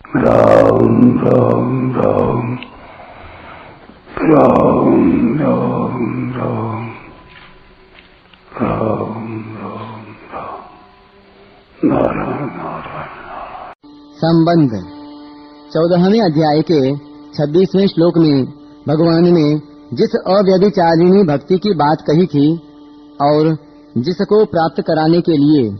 राम राम राम राम राम राम राम राम राम नारायण नारायण। संबंध 14वें अध्याय के 26वें श्लोक में भगवान ने जिस अव्यभिचारिणी भक्ति की बात कही थी और जिसको प्राप्त कराने के लिए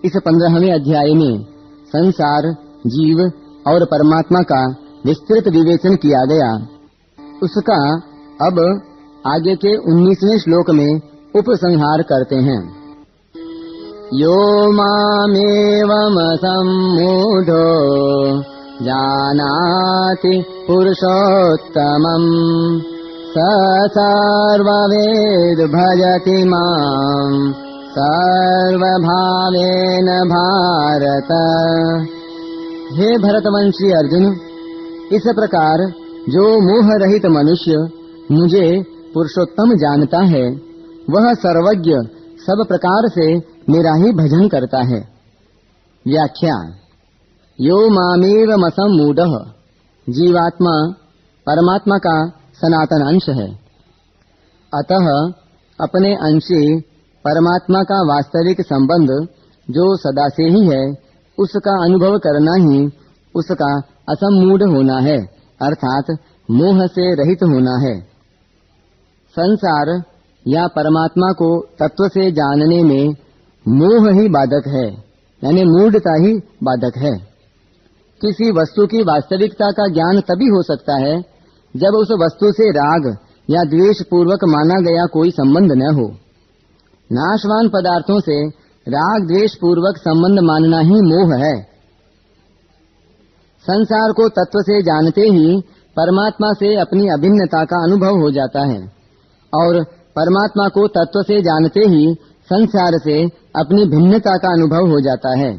इस 15वें अध्याय में संसार, जीव और परमात्मा का विस्तृत विवेचन किया गया, उसका अब आगे के 19वें श्लोक में उपसंहार करते हैं। यो मामेवमसम्मूढो जानाति पुरुषोत्तमम् स सर्ववेद भजति माम् सर्वभावेन भारत। हे भरतवंशी अर्जुन, इस प्रकार जो मोह रहित मनुष्य मुझे पुरुषोत्तम जानता है, वह सर्वज्ञ सब प्रकार से मेरा ही भजन करता है। व्याख्या। यो मामेवमसम्मूढः, जीवात्मा परमात्मा का सनातन अंश है, अतः अपने अंशी परमात्मा का वास्तविक संबंध जो सदा से ही है, उसका अनुभव करना ही उसका असम्मूढ़ होना है, अर्थात मोह से रहित होना है। संसार या परमात्मा को तत्व से जानने में मोह ही बाधक है, यानी मूढ़ता ही बाधक है। किसी वस्तु की वास्तविकता का ज्ञान तभी हो सकता है जब उस वस्तु से राग या द्वेष पूर्वक माना गया कोई संबंध न हो। नाशवान पदार्थों से राग द्वेष पूर्वक संबंध मानना ही मोह है। संसार को तत्व से जानते ही परमात्मा से अपनी अभिन्नता का अनुभव हो जाता है और परमात्मा को तत्व से जानते ही संसार से अपनी भिन्नता का अनुभव हो जाता है।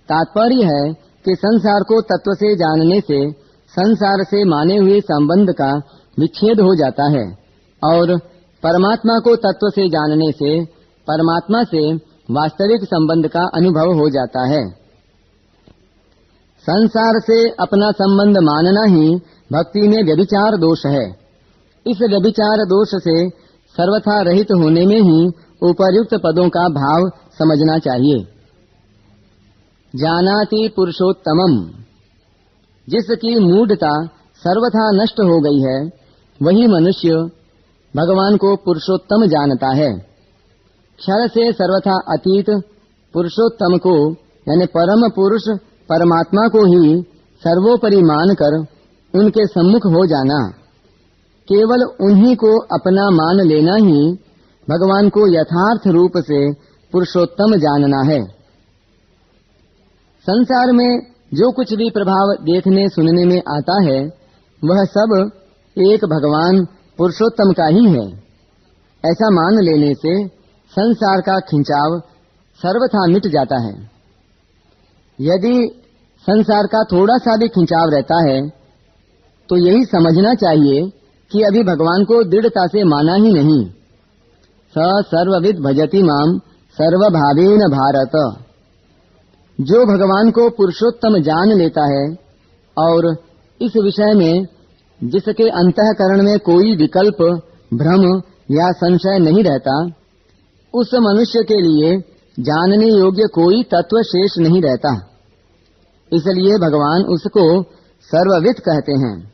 तात्पर्य है कि संसार को तत्व से जानने से संसार से माने हुए संबंध का विच्छेद हो जाता है और परमात्मा को तत्व से जानने से परमात्मा से वास्तविक संबंध का अनुभव हो जाता है। संसार से अपना संबंध मानना ही भक्ति में व्यभिचार दोष है। इस व्यभिचार दोष से सर्वथा रहित होने में ही उपर्युक्त पदों का भाव समझना चाहिए। जानाति पुरुषोत्तमम्, जिसकी मूढ़ता सर्वथा नष्ट हो गई है, वही मनुष्य भगवान को पुरुषोत्तम जानता है। क्षर से सर्वथा अतीत पुरुषोत्तम को, यानी परम पुरुष परमात्मा को ही सर्वोपरि मानकर उनके सम्मुख हो जाना, केवल उन्हीं को अपना मान लेना ही भगवान को यथार्थ रूप से पुरुषोत्तम जानना है। संसार में जो कुछ भी प्रभाव देखने सुनने में आता है, वह सब एक भगवान पुरुषोत्तम का ही है। ऐसा मान लेने से संसार का खिंचाव सर्वथा मिट जाता है। यदि संसार का थोड़ा सा भी खिंचाव रहता है तो यही समझना चाहिए कि अभी भगवान को दृढ़ता से माना ही नहीं। स सर्वविद भजति माम सर्वभावेन भारत। जो भगवान को पुरुषोत्तम जान लेता है और इस विषय में जिसके अंतःकरण में कोई विकल्प, भ्रम या संशय नहीं रहता, उस मनुष्य के लिए जानने योग्य कोई तत्व शेष नहीं रहता। इसलिए भगवान उसको सर्वविद कहते हैं।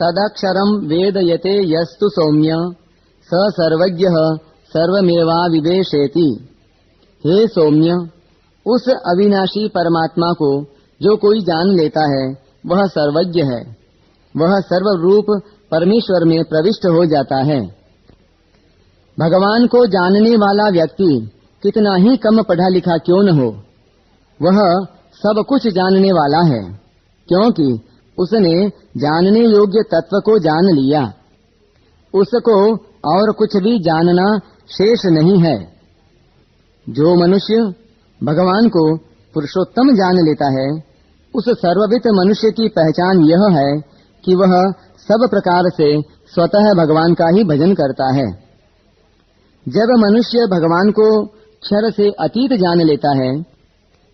तदक्षरम वेदयते यस्तु सौम्य स सर्वज्ञः सर्वमेवाविवेशेति। हे सौम्य, उस अविनाशी परमात्मा को जो कोई जान लेता है, वह सर्वज्ञ है। वह सर्वरूप परमेश्वर में प्रविष्ट हो जाता है। भगवान को जानने वाला व्यक्ति कितना ही कम पढ़ा लिखा क्यों न हो, वह सब कुछ जानने वाला है, क्योंकि उसने जानने योग्य तत्व को जान लिया। उसको और कुछ भी जानना शेष नहीं है। जो मनुष्य भगवान को पुरुषोत्तम जान लेता है, उस सर्वविद मनुष्य की पहचान यह है कि वह सब प्रकार से स्वतः भगवान का ही भजन करता है। जब मनुष्य भगवान को क्षर से अतीत जान लेता है,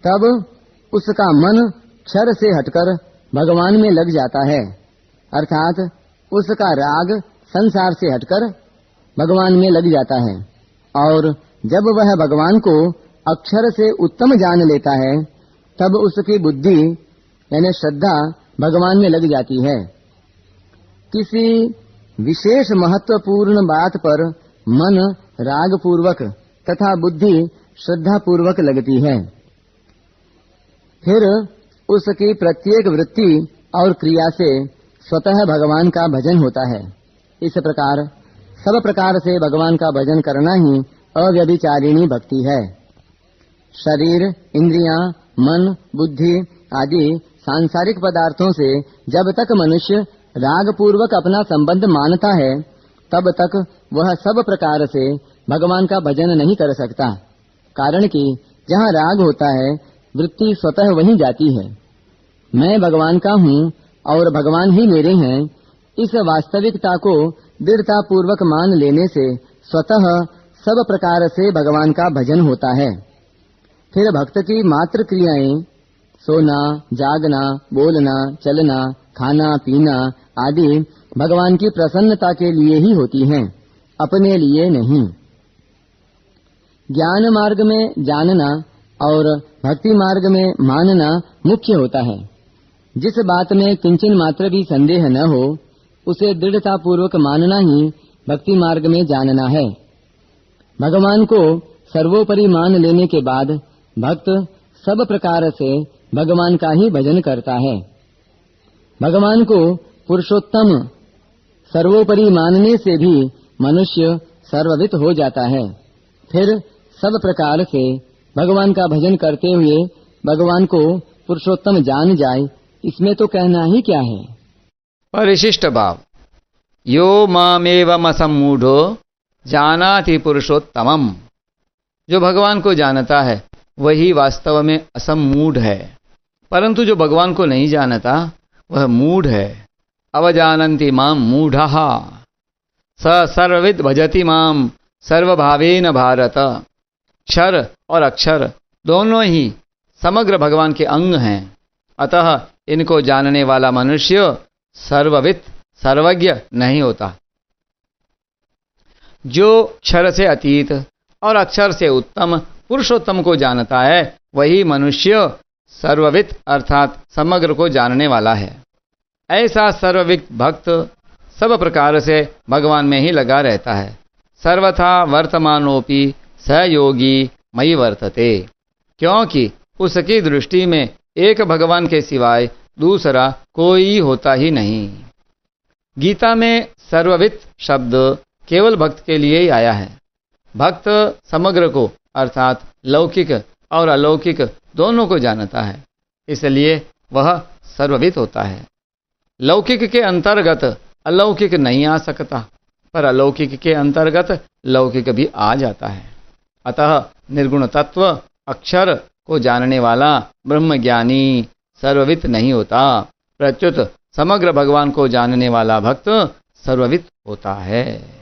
तब उसका मन क्षर से हटकर भगवान में लग जाता है, अर्थात उसका राग संसार से हटकर भगवान में लग जाता है। और जब वह भगवान को अक्षर से उत्तम जान लेता है, तब उसकी बुद्धि यानी श्रद्धा भगवान में लग जाती है। किसी विशेष महत्वपूर्ण बात पर मन राग पूर्वक तथा बुद्धि श्रद्धा पूर्वक लगती है। फिर उसकी प्रत्येक वृत्ति और क्रिया से स्वतः भगवान का भजन होता है। इस प्रकार सब प्रकार से भगवान का भजन करना ही अव्यभिचारिणी भक्ति है। शरीर, इंद्रियां, मन, बुद्धि आदि सांसारिक पदार्थों से जब तक मनुष्य राग पूर्वक अपना संबंध मानता है, तब तक वह सब प्रकार से भगवान का भजन नहीं कर सकता। कारण कि जहाँ राग होता है, वृत्ति स्वतः वहीं जाती है। मैं भगवान का हूँ और भगवान ही मेरे हैं, इस वास्तविकता को दृढ़ता पूर्वक मान लेने से स्वतः सब प्रकार से भगवान का भजन होता है। फिर भक्त की मात्र क्रियाएं सोना, जागना, बोलना, चलना, खाना, पीना आदि भगवान की प्रसन्नता के लिए ही होती हैं, अपने लिए नहीं। ज्ञान मार्ग में जानना और भक्ति मार्ग में मानना मुख्य होता है। जिस बात में किंचन मात्र भी संदेह न हो, उसे दृढ़ता पूर्वक मानना ही भक्ति मार्ग में जानना है। भगवान को सर्वोपरि मान लेने के बाद भक्त सब प्रकार से भगवान का ही भजन करता है। भगवान को पुरुषोत्तम सर्वोपरि मानने से भी मनुष्य सर्ववित हो जाता है। फिर सब प्रकार से भगवान का भजन करते हुए भगवान को पुरुषोत्तम जान जाए, इसमें तो कहना ही क्या है। परिशिष्ट भाव। यो मामेवमसम्मूढ़ो जानाति पुरुषोत्तमम्। जो भगवान को जानता है वही वास्तव में असम्मूढ़ है, परंतु जो भगवान को नहीं जानता वह मूढ़ है। अवजानन्ति माम मूढ़ः स सर्वविद भजति माम सर्वभावेन भारत। क्षर और अक्षर दोनों ही समग्र भगवान के अंग हैं, अतः इनको जानने वाला मनुष्य सर्वविद सर्वज्ञ नहीं होता। जो क्षर से अतीत और अक्षर से उत्तम पुरुषोत्तम को जानता है, वही मनुष्य सर्वविद अर्थात समग्र को जानने वाला है। ऐसा सर्वविद भक्त सब प्रकार से भगवान में ही लगा रहता है। सर्वथा वर्तमानोपि स योगी मयि वर्तते, क्योंकि उसकी दृष्टि में एक भगवान के सिवाय दूसरा कोई होता ही नहीं। गीता में सर्वविद शब्द केवल भक्त के लिए ही आया है। भक्त समग्र को अर्थात लौकिक और अलौकिक दोनों को जानता है, इसलिए वह सर्वविद होता है। लौकिक के अंतर्गत अलौकिक नहीं आ सकता, पर अलौकिक के अंतर्गत लौकिक भी आ जाता है। अतः निर्गुण तत्व अक्षर को जानने वाला ब्रह्मज्ञानी सर्वविद नहीं होता, प्रत्युत समग्र भगवान को जानने वाला भक्त सर्वविद होता है।